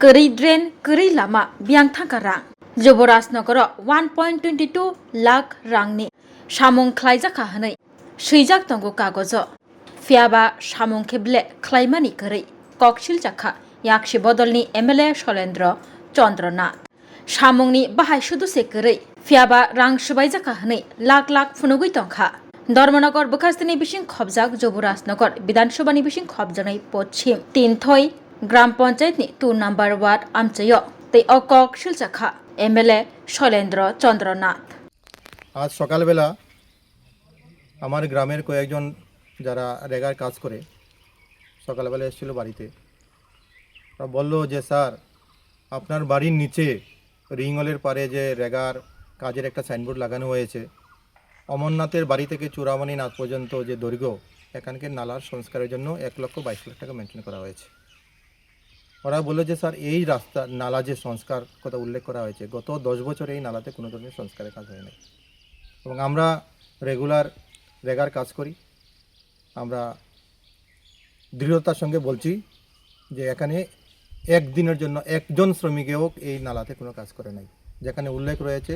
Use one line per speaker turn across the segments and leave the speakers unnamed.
Keri drain keri lama biang thangkarang. Joborasnogor 1.22 lakh rangni samung khlaijaka hanai swijak tongo kagojo fiaba samung keble khlaimani keri koksil jakha yakshi bodolni MLA Sholendra Chandranath samungni bahai sudu se keri fiaba rang swibaijaka hanai lakh lakh phunugui tongkha Dharmanagar বখাস্তিনি বিশিং খবজাক Jubarajnagar বিধানসভানি বিশিং খবজানাই পশ্চিম তিনথই গ্রাম পঞ্চায়েতনি 2 নম্বর word আমচয় তৈ অকক শিলচাখা MLA Shailendra Chandranath.
আজ সকালবেলা আমার গ্রামের কয়েকজন যারা রেগার কাজ করে সকালবেলা এসেছিল বাড়িতে। ওরা বলল যে স্যার আপনার বাড়ির নিচে রিংওয়েলের পারে যে রেগার কাজের একটা সাইনবোর্ড লাগানো হয়েছে, অমরনাথের বাড়ি থেকে চূড়ামণি নাথ পর্যন্ত যে দৈর্ঘ্য, এখানকার নালার সংস্কারের জন্য 1,22,00,000 টাকা মেনটেন করা হয়েছে। ওরা বললো যে স্যার এই রাস্তা নালা যে সংস্কার কথা উল্লেখ করা হয়েছে, গত 10 বছরে এই নালাতে কোনো ধরনের সংস্কারের কাজ হয় নাই এবং আমরা রেগুলার রেগার কাজ করি। আমরা দৃঢ়তার সঙ্গে বলছি যে এখানে একদিনের জন্য একজন শ্রমিকেও এই নালাতে কোনো কাজ করে নাই, যেখানে উল্লেখ রয়েছে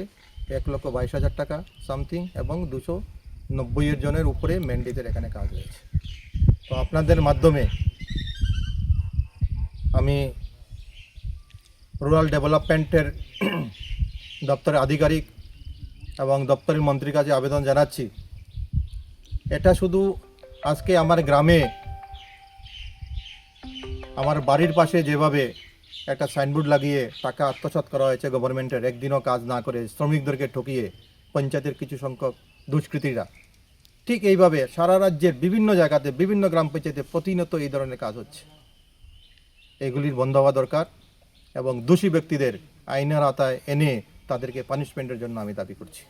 1,22,000 টাকা সামথিং এবং 290 জনের উপরে ম্যান্ডেটের এখানে কাজ হয়েছে। তো আপনাদের মাধ্যমে আমি রুরাল ডেভেলপমেন্টের দপ্তরের আধিকারিক এবং দপ্তরের মন্ত্রীর কাছে আবেদন জানাচ্ছি, এটা শুধু আজকে আমার গ্রামে আমার বাড়ির পাশে যেভাবে একটা সাইনবোর্ড লাগিয়ে টাকা আত্মসাৎ করা হয়েছে গভর্নমেন্টের, একদিনও কাজ না করে শ্রমিকদেরকে ঠকিয়ে পঞ্চায়েতের কিছু সংখ্যক দুষ্কৃতীরা, ঠিক এইভাবে সারা রাজ্যের বিভিন্ন জায়গাতে বিভিন্ন গ্রাম পঞ্চায়েতে প্রতিনিয়ত এই ধরনের কাজ হচ্ছে। এগুলির বন্ধ হওয়া দরকার এবং দোষী ব্যক্তিদের আইনের আওতায় এনে তাদেরকে পানিশমেন্টের জন্য আমি দাবি করছি।